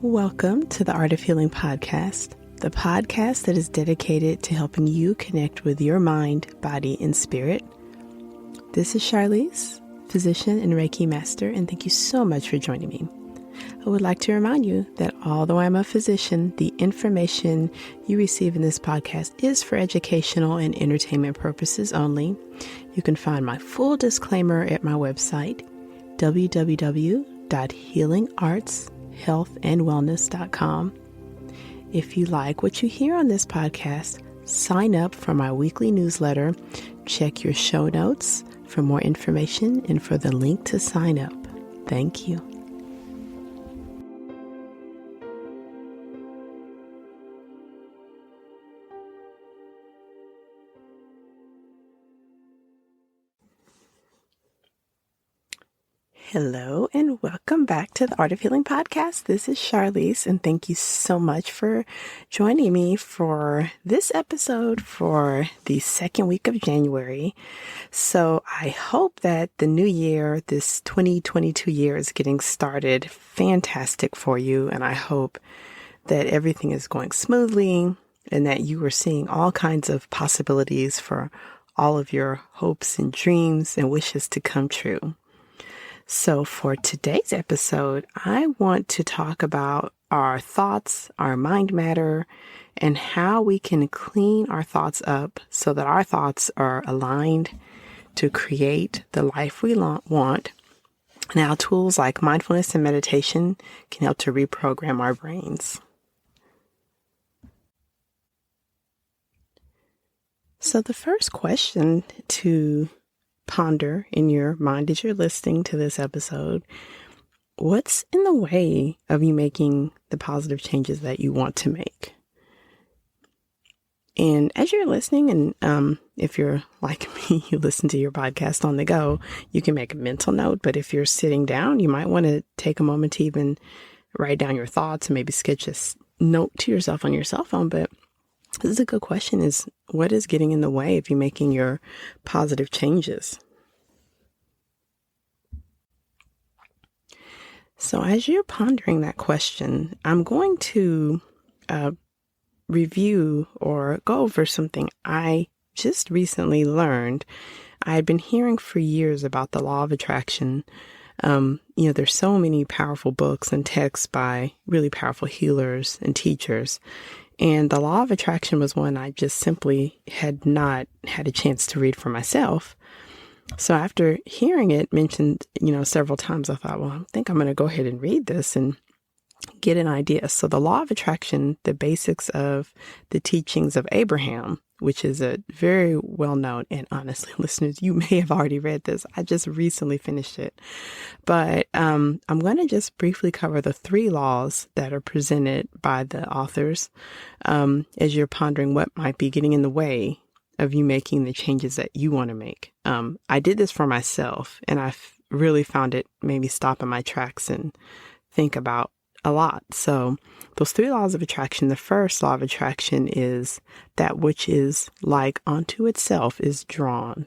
Welcome to the Art of Healing podcast, the podcast that is dedicated to helping you connect with your mind, body, and spirit. This is Charlize, physician and Reiki master, and thank you so much for joining me. I would like to remind you that although I'm a physician, the information you receive in this podcast is for educational and entertainment purposes only. You can find my full disclaimer at my website, www.healingartshealthandwellness.com. If you like what you hear on this podcast, sign up for my weekly newsletter. Check your show notes for more information and for the link to sign up. Thank you. Hello and welcome back to the Art of Healing podcast. This is Charlize, and thank you so much for joining me for this episode for the second week of January. So I hope that the new year, this 2022 year, is getting started fantastic for you, and I hope that everything is going smoothly and that you are seeing all kinds of possibilities for all of your hopes and dreams and wishes to come true. So for today's episode, I want to talk about our thoughts, our mind matter, and how we can clean our thoughts up so that our thoughts are aligned to create the life we want. Now, tools like mindfulness and meditation can help to reprogram our brains. So the first question to ponder in your mind as you're listening to this episode: what's in the way of you making the positive changes that you want to make? And as you're listening, and if you're like me, you listen to your podcast on the go, you can make a mental note. But if you're sitting down, you might want to take a moment to even write down your thoughts and maybe sketch a note to yourself on your cell phone. But this is a good question: is what is getting in the way of you making your positive changes? So as you're pondering that question, I'm going to review or go over something I just recently learned. I had been hearing for years about the law of attraction. There's so many powerful books and texts by really powerful healers and teachers. And the law of attraction was one I just simply had not had a chance to read for myself. So after hearing it mentioned, several times, I thought, well, I think I'm going to go ahead and read this and get an idea. So the law of attraction, the basics of the teachings of Abraham, which is a very well-known, and honestly, listeners, you may have already read this. I just recently finished it. But I'm going to just briefly cover the three laws that are presented by the authors as you're pondering what might be getting in the way of you making the changes that you want to make. I did this for myself, and I really found it made me stop in my tracks and think about a lot. So those three laws of attraction: the first law of attraction is that which is like unto itself is drawn.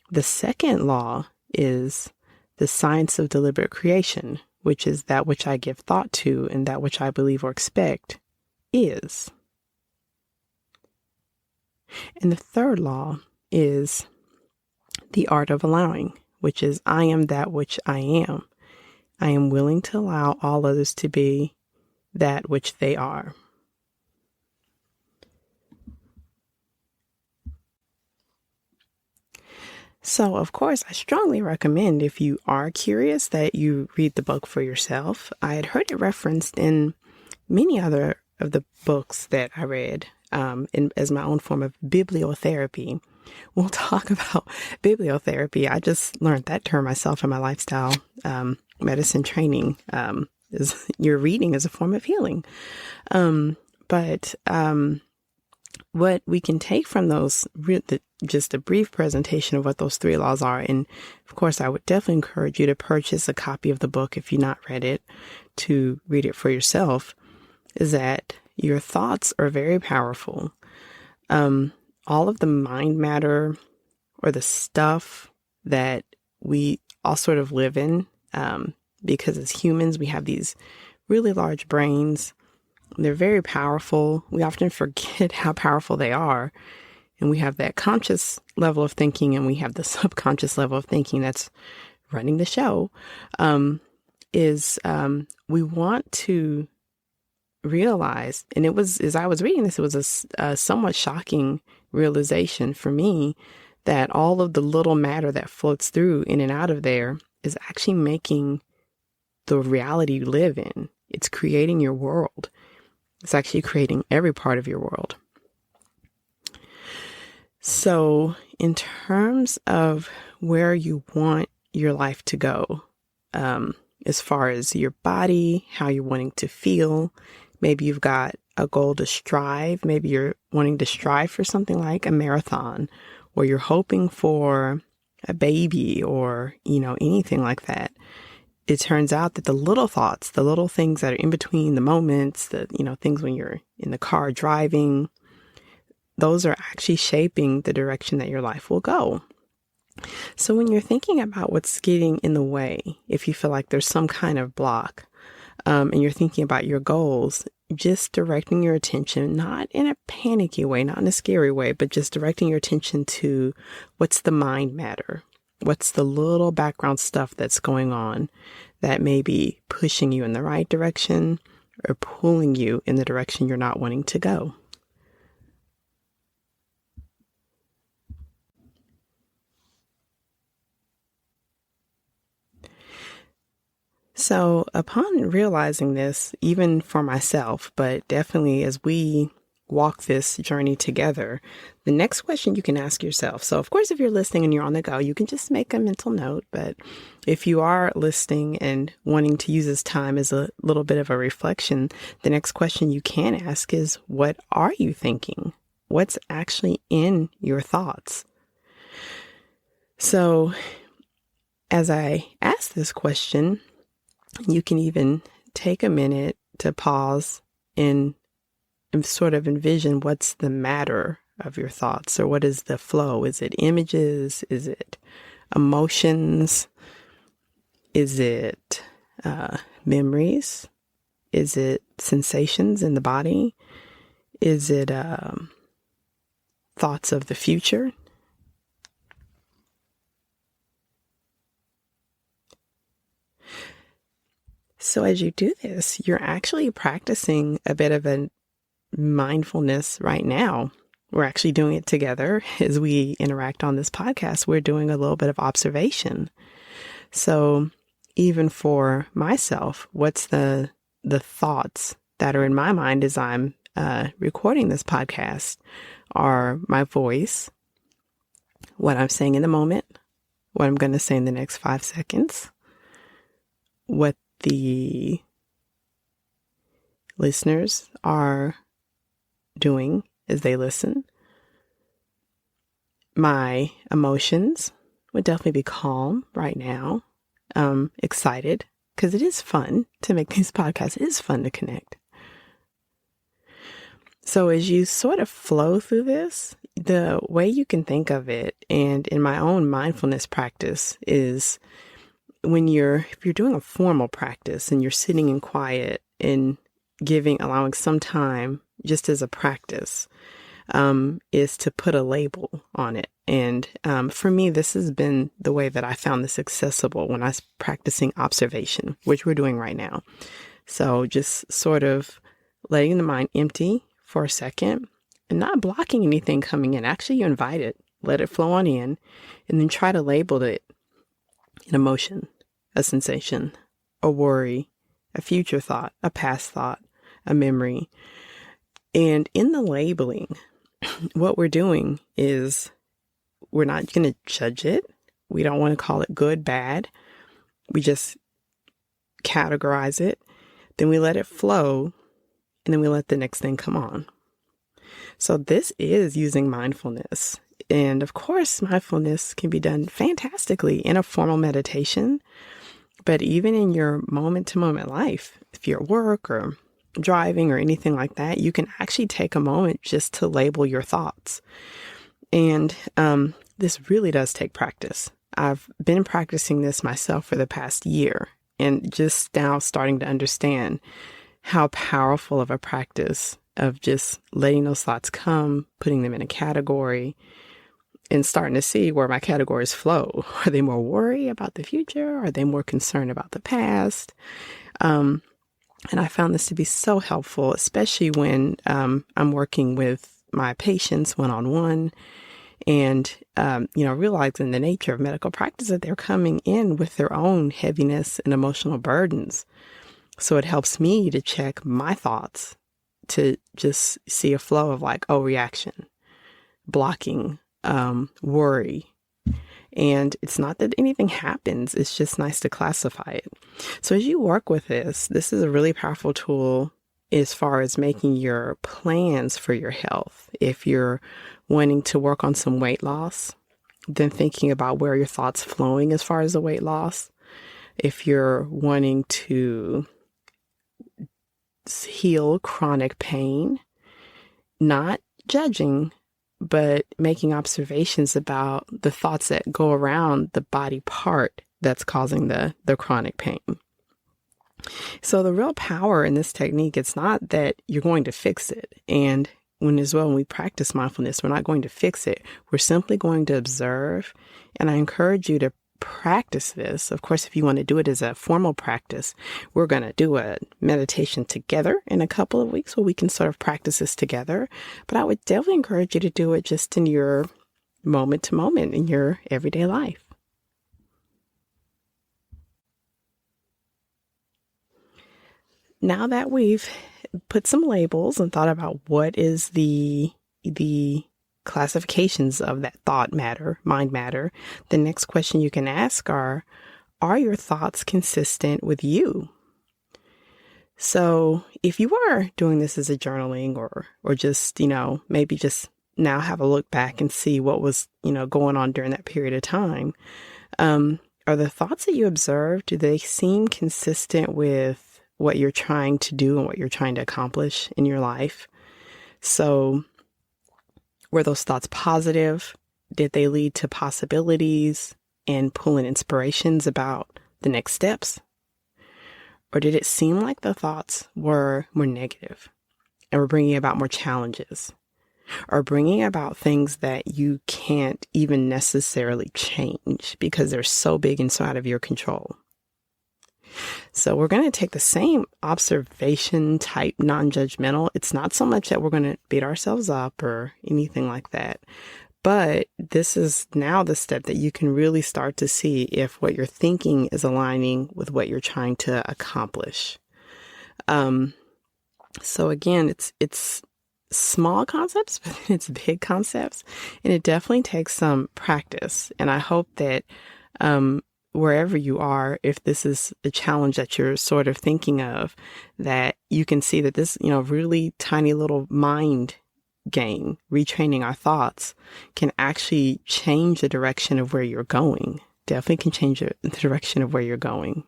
The second law is the science of deliberate creation, which is that which I give thought to and that which I believe or expect is. And the third law is the art of allowing, which is I am that which I am. I am willing to allow all others to be that which they are. So, of course, I strongly recommend, if you are curious, that you read the book for yourself. I had heard it referenced in many other of the books that I read as my own form of bibliotherapy. We'll talk about bibliotherapy. I just learned that term myself in my lifestyle medicine training. Is your reading is a form of healing. But what we can take from those, just a brief presentation of what those three laws are. And of course, I would definitely encourage you to purchase a copy of the book if you've not read it, to read it for yourself, is that your thoughts are very powerful. All of the mind matter, or the stuff that we all sort of live in, because as humans, we have these really large brains. They're very powerful. We often forget how powerful they are. And we have that conscious level of thinking, and we have the subconscious level of thinking that's running the show. We want to realize, and it was, as I was reading this, it was a somewhat shocking realization for me that all of the little matter that floats through in and out of there is actually making the reality you live in. It's creating your world. It's actually creating every part of your world. So in terms of where you want your life to go, as far as your body, how you're wanting to feel, maybe you've got a goal to strive. Maybe you're wanting to strive for something like a marathon, or you're hoping for a baby, or, anything like that. It turns out that the little thoughts, the little things that are in between the moments, things when you're in the car driving, those are actually shaping the direction that your life will go. So when you're thinking about what's getting in the way, if you feel like there's some kind of block, and you're thinking about your goals, just directing your attention, not in a panicky way, not in a scary way, but just directing your attention to what's the mind matter. What's the little background stuff that's going on that may be pushing you in the right direction or pulling you in the direction you're not wanting to go. So upon realizing this, even for myself, but definitely as we walk this journey together, the next question you can ask yourself. So of course, if you're listening and you're on the go, you can just make a mental note. But if you are listening and wanting to use this time as a little bit of a reflection, the next question you can ask is, what are you thinking? What's actually in your thoughts? So as I ask this question, you can even take a minute to pause and sort of envision what's the matter of your thoughts, or what is the flow? Is it images? Is it emotions? Is it memories? Is it sensations in the body? Is it thoughts of the future? So as you do this, you're actually practicing a bit of a mindfulness right now. We're actually doing it together as we interact on this podcast. We're doing a little bit of observation. So even for myself, what's the thoughts that are in my mind as I'm recording this podcast are my voice, what I'm saying in the moment, what I'm going to say in the next 5 seconds, what the listeners are doing as they listen. My emotions would definitely be calm right now, excited, because it is fun to make these podcasts. It is fun to connect. So as you sort of flow through this, the way you can think of it, and in my own mindfulness practice, is if you're doing a formal practice and you're sitting in quiet and allowing some time just as a practice, is to put a label on it. And for me, this has been the way that I found this accessible when I was practicing observation, which we're doing right now. So just sort of letting the mind empty for a second and not blocking anything coming in. Actually, you invite it, let it flow on in, and then try to label it an emotion, a sensation, a worry, a future thought, a past thought, a memory. And in the labeling, what we're doing is we're not going to judge it. We don't want to call it good, bad. We just categorize it. Then we let it flow, and then we let the next thing come on. So this is using mindfulness. And of course, mindfulness can be done fantastically in a formal meditation. But even in your moment-to-moment life, if you're at work or driving or anything like that, you can actually take a moment just to label your thoughts. And this really does take practice. I've been practicing this myself for the past year, and just now starting to understand how powerful of a practice of just letting those thoughts come, putting them in a category, and starting to see where my categories flow. Are they more worry about the future? Are they more concerned about the past? And I found this to be so helpful, especially when I'm working with my patients one-on-one and, realizing the nature of medical practice, that they're coming in with their own heaviness and emotional burdens. So it helps me to check my thoughts, to just see a flow of like, reaction, blocking, worry. And it's not that anything happens. It's just nice to classify it. So as you work with this is a really powerful tool as far as making your plans for your health. If you're wanting to work on some weight loss, then thinking about where your thoughts flowing as far as the weight loss. If you're wanting to heal chronic pain, not judging, but making observations about the thoughts that go around the body part that's causing the chronic pain. So the real power in this technique, it's not that you're going to fix it. And when we practice mindfulness, we're not going to fix it. We're simply going to observe. And I encourage you to practice this. Of course, if you want to do it as a formal practice, we're going to do a meditation together in a couple of weeks where we can sort of practice this together. But I would definitely encourage you to do it just in your moment to moment in your everyday life. Now that we've put some labels and thought about what is the classifications of that thought matter, mind matter, the next question you can ask are your thoughts consistent with you? So if you are doing this as a journaling or just, maybe just now have a look back and see what was, going on during that period of time, are the thoughts that you observed, do they seem consistent with what you're trying to do and what you're trying to accomplish in your life? So were those thoughts positive? Did they lead to possibilities and pulling inspirations about the next steps? Or did it seem like the thoughts were more negative and were bringing about more challenges or bringing about things that you can't even necessarily change because they're so big and so out of your control? So we're going to take the same observation type, non-judgmental. It's not so much that we're going to beat ourselves up or anything like that. But this is now the step that you can really start to see if what you're thinking is aligning with what you're trying to accomplish. So again, it's small concepts, but it's big concepts. And it definitely takes some practice. And I hope that wherever you are, if this is a challenge that you're sort of thinking of, that you can see that this, really tiny little mind game, retraining our thoughts, can actually change the direction of where you're going. Definitely can change the direction of where you're going.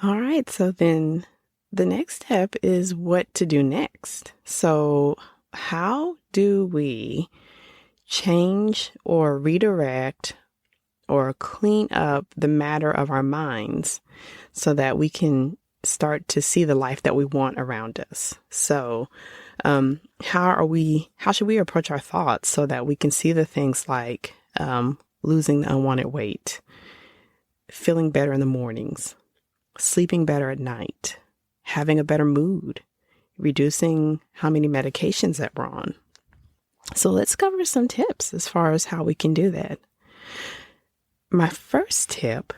All right. So then the next step is what to do next. So how do we change or redirect or clean up the matter of our minds so that we can start to see the life that we want around us? So how should we approach our thoughts so that we can see the things like losing the unwanted weight, feeling better in the mornings, sleeping better at night, having a better mood, reducing how many medications that we're on? So let's cover some tips as far as how we can do that. My first tip,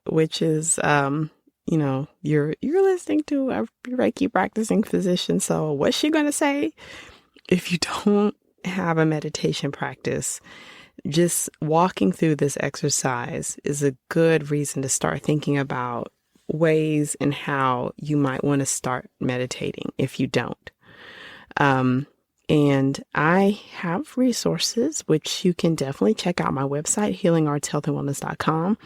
which is, you're listening to a Reiki practicing physician. So what's she going to say? If you don't have a meditation practice, just walking through this exercise is a good reason to start thinking about ways and how you might want to start meditating if you don't. And I have resources, which you can definitely check out my website, healingartshealthandwellness.com.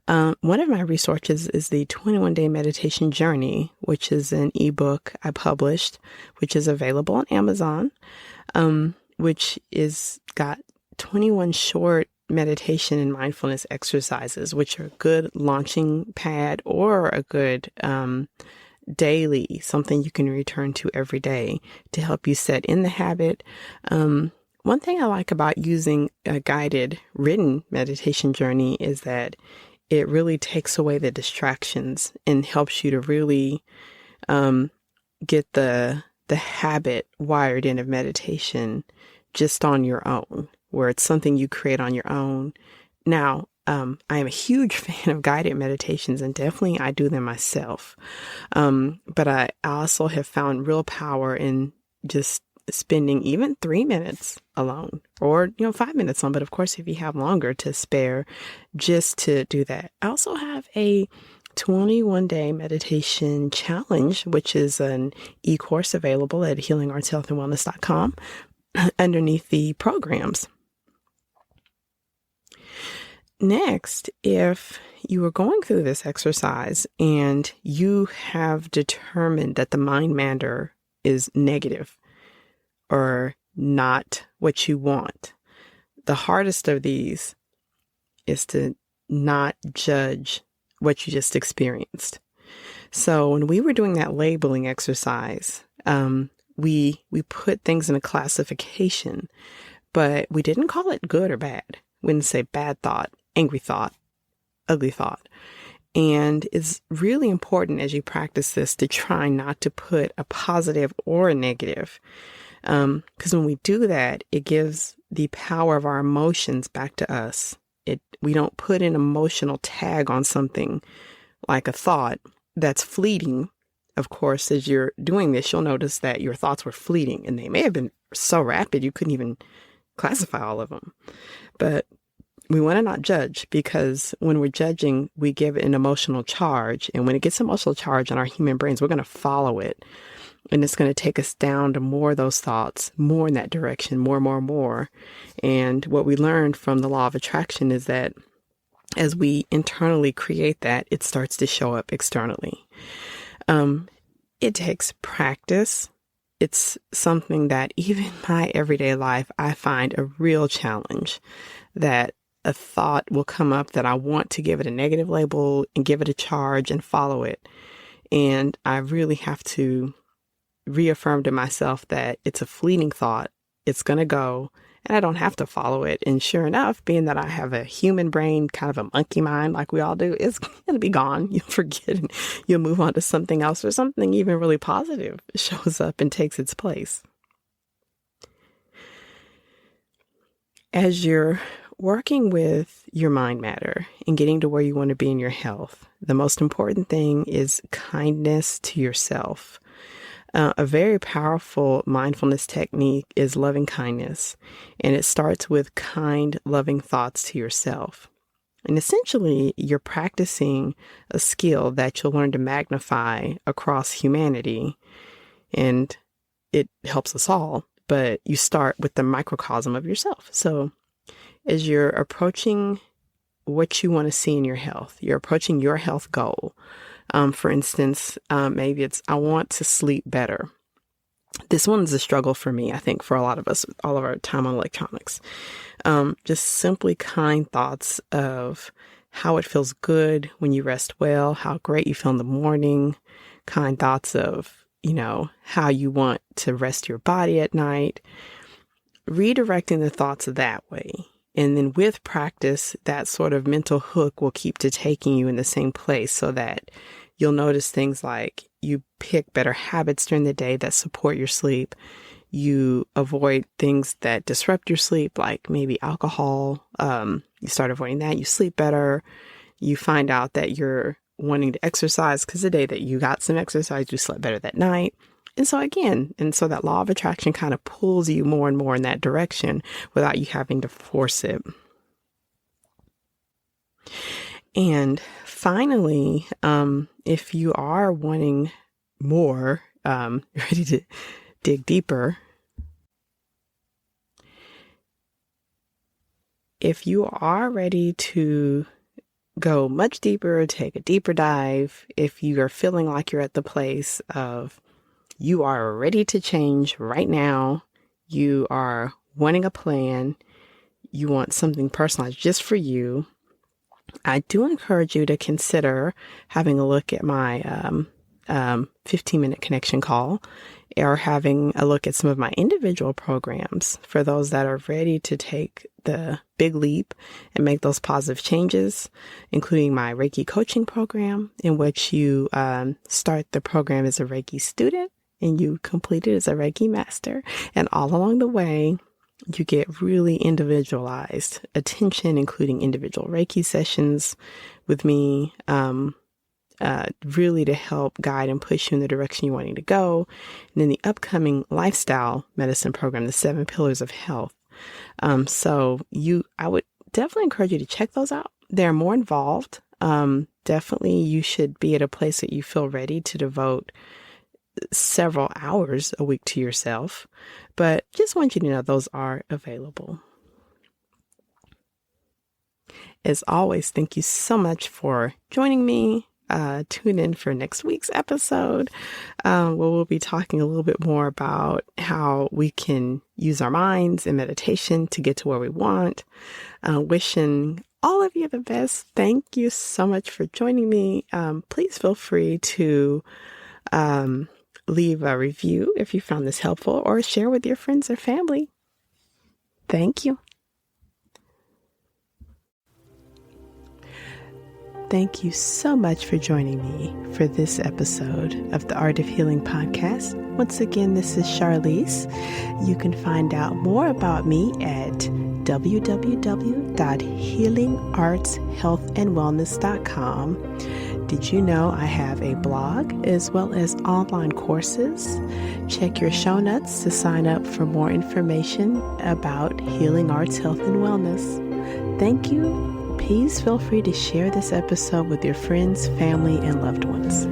One of my resources is the 21-Day Meditation Journey, which is an ebook I published, which is available on Amazon, which is got 21 short meditation and mindfulness exercises, which are a good launching pad or a good daily, something you can return to every day to help you set in the habit. One thing I like about using a guided written meditation journey is that it really takes away the distractions and helps you to really get the habit wired in of meditation just on your own, where it's something you create on your own. Now, I am a huge fan of guided meditations, and definitely I do them myself. But I also have found real power in just spending even 3 minutes alone, or 5 minutes on, but of course if you have longer to spare, just to do that. I also have a 21-day meditation challenge, which is an e-course available at healingartshealthandwellness.com underneath the programs. Next, if you are going through this exercise and you have determined that the mind matter is negative or not what you want, the hardest of these is to not judge what you just experienced. So when we were doing that labeling exercise, we put things in a classification, but we didn't call it good or bad. We didn't say bad thought, angry thought, ugly thought. And it's really important as you practice this to try not to put a positive or a negative. Because when we do that, it gives the power of our emotions back to us. We don't put an emotional tag on something like a thought that's fleeting. Of course, as you're doing this, you'll notice that your thoughts were fleeting, and they may have been so rapid you couldn't even classify all of them. But we want to not judge, because when we're judging, we give it an emotional charge. And when it gets emotional charge in our human brains, we're going to follow it. And it's going to take us down to more of those thoughts, more in that direction, more. And what we learned from the law of attraction is that as we internally create that, it starts to show up externally. It takes practice. It's something that even in my everyday life, I find a real challenge, that a thought will come up that I want to give it a negative label and give it a charge and follow it. And I really have to reaffirm to myself that it's a fleeting thought. It's going to go, and I don't have to follow it. And sure enough, being that I have a human brain, kind of a monkey mind like we all do, it's going to be gone. You'll forget and you'll move on to something else, or something even really positive shows up and takes its place. As you're working with your mind matter and getting to where you want to be in your health, the most important thing is kindness to yourself. A very powerful mindfulness technique is loving kindness, and it starts with kind, loving thoughts to yourself. And essentially, you're practicing a skill that you'll learn to magnify across humanity, and it helps us all, but you start with the microcosm of yourself. So as you're approaching what you want to see in your health, you're approaching your health goal. For instance, maybe it's, I want to sleep better. This one's a struggle for me, I think, for a lot of us, with all of our time on electronics. Just simply kind thoughts of how it feels good when you rest well, how great you feel in the morning, kind thoughts of, how you want to rest your body at night, redirecting the thoughts that way. And then with practice, that sort of mental hook will keep to taking you in the same place, so that you'll notice things like you pick better habits during the day that support your sleep. You avoid things that disrupt your sleep, like maybe alcohol. You start avoiding that. You sleep better. You find out that you're wanting to exercise because the day that you got some exercise, you slept better that night. And so that law of attraction kind of pulls you more and more in that direction without you having to force it. And finally, if you are wanting more, ready to dig deeper, if you are ready to go much deeper, take a deeper dive, if you are feeling like you're at the place of you are ready to change right now, you are wanting a plan, you want something personalized just for you, I do encourage you to consider having a look at my 15-minute connection call, or having a look at some of my individual programs for those that are ready to take the big leap and make those positive changes, including my Reiki coaching program, in which you start the program as a Reiki student and you complete it as a Reiki master. And all along the way, you get really individualized attention, including individual Reiki sessions with me, really to help guide and push you in the direction you're wanting to go. And then the upcoming lifestyle medicine program, the 7 Pillars of Health. I would definitely encourage you to check those out. They're more involved. Definitely you should be at a place that you feel ready to devote several hours a week to yourself, but just want you to know those are available. As always, thank you so much for joining me. Tune in for next week's episode, where we'll be talking a little bit more about how we can use our minds in meditation to get to where we want. Wishing all of you the best. Thank you so much for joining me. Please feel free to leave a review if you found this helpful, or share with your friends or family. Thank you. Thank you so much for joining me for this episode of the Art of Healing podcast. Once again, this is Charlize. You can find out more about me at www.healingartshealthandwellness.com. Did you know I have a blog as well as online courses? Check your show notes to sign up for more information about healing arts, health, and wellness. Thank you. Please feel free to share this episode with your friends, family, and loved ones.